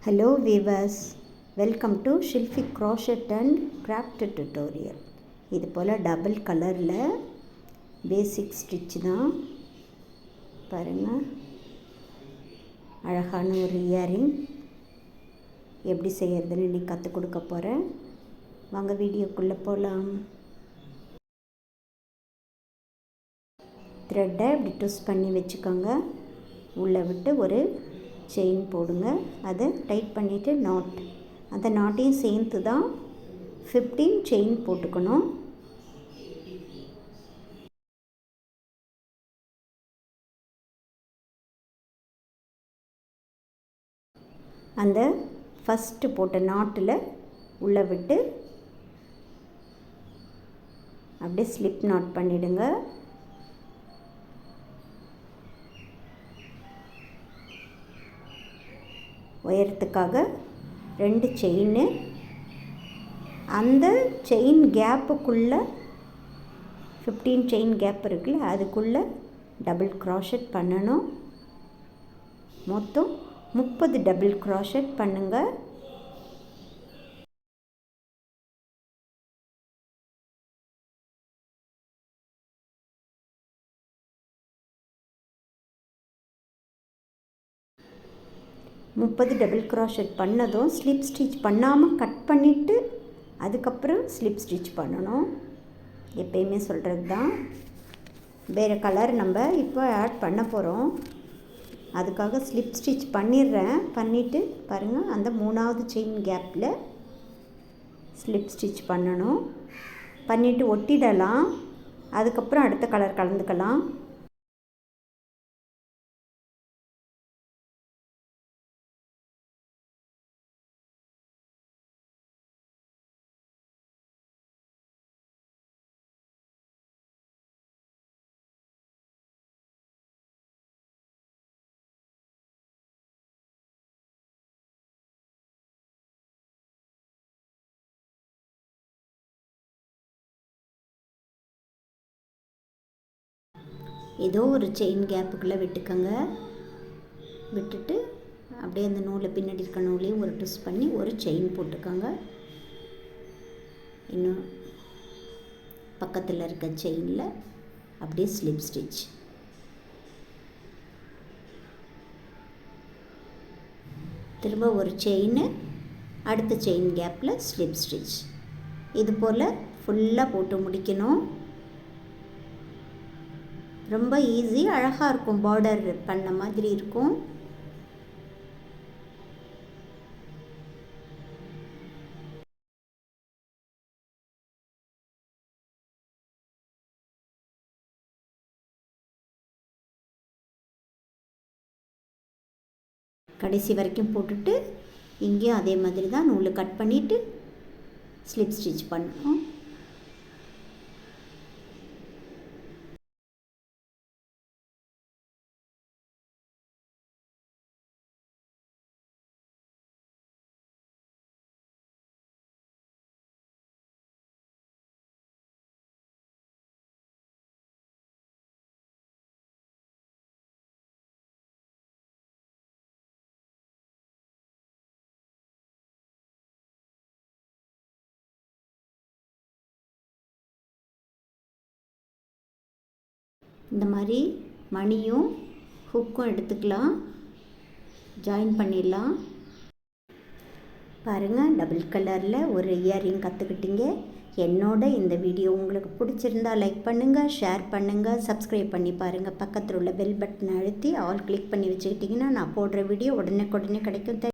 Hello viewers, welcome to Shilpi Crochet and Craft Tutorial. இது போல double கலரில் பேசிக் stitch தான் பாருங்கள். அழகான ஒரு இயரிங் எப்படி செய்யறதுன்னு இன்னைக்கு கற்றுக் கொடுக்க போகிறேன். வாங்க வீடியோக்குள்ளே போகலாம். த்ரெட்டை இப்படி ட்விஸ்ட் பண்ணி வச்சுக்கோங்க. உள்ளே விட்டு ஒரு செயின் போடுங்க. அதை டைட் பண்ணிவிட்டு அந்த நாட்டையும் சேர்த்து தான் 15 செயின் போட்டுக்கணும். அந்த ஃபஸ்ட்டு போட்ட நாட்டில் உள்ளே விட்டு அப்படியே ஸ்லிப் நாட் பண்ணிவிடுங்க. உயரத்துக்காக 2 செயின், அந்த செயின் கேப்புக்குள்ளே 15 செயின் கேப் இருக்குல்ல, அதுக்குள்ளே டபுள் க்ராஷெட் பண்ணணும். மொத்தம் 30 டபுள் க்ராஷெட் பண்ணுங்கள். டபுள் க்ராஷெட் பண்ணதும் ஸ்லிப் ஸ்டிச் பண்ணாமல் கட் பண்ணிவிட்டு அதுக்கப்புறம் ஸ்லிப் ஸ்டிச் பண்ணணும். எப்பயுமே சொல்கிறது தான். வேறு கலர் நம்ம இப்போ ஆட் பண்ண போகிறோம். அதுக்காக ஸ்லிப் ஸ்டிச் பண்ணிவிட்டு பாருங்கள், அந்த 3வது செயின் கேப்பில் ஸ்லிப் ஸ்டிச் பண்ணணும். பண்ணிவிட்டு ஒட்டிடலாம். அதுக்கப்புறம் அடுத்த கலர் கலந்துக்கலாம். ஏதோ ஒரு செயின் கேப்புக்குள்ளே விட்டுக்கோங்க. விட்டுட்டு அப்படியே அந்த நூலை பின்னாடி இருக்க நூலையும் ஒரு ட்விஸ்ட் பண்ணி ஒரு செயின் போட்டுக்கோங்க. இன்னும் பக்கத்தில் இருக்க செயினில் அப்படியே ஸ்லிப் ஸ்டிச். திரும்ப ஒரு செயின், அடுத்த செயின் கேப்பில் ஸ்லிப் ஸ்டிச். இது போல் ஃபுல்லாக போட்டு முடிக்கணும். ரொம்ப ஈஸி, அழகாக இருக்கும். பார்டர் பண்ண மாதிரி இருக்கும். கடைசி வரைக்கும் போட்டுட்டு இங்கேயும் அதே மாதிரி தான் நூலை கட் பண்ணிவிட்டு ஸ்லிப் ஸ்டிச் பண்ணணும். இந்த மாதிரி மணியும் ஹுக்கும் எடுத்துக்கலாம், ஜாயின் பண்ணிடலாம். பாருங்கள், டபுள் கலரில் ஒரு இயரிங் கற்றுக்கிட்டீங்க. என்னோட இந்த வீடியோ உங்களுக்கு பிடிச்சிருந்தா லைக் பண்ணுங்கள், ஷேர் பண்ணுங்கள், சப்ஸ்கிரைப் பண்ணி பாருங்கள். பக்கத்தில் உள்ள பெல் பட்டனை அழுத்தி ஆல் கிளிக் பண்ணி வச்சுக்கிட்டிங்கன்னா நான் போடுற வீடியோ உடனே கிடைக்கும்.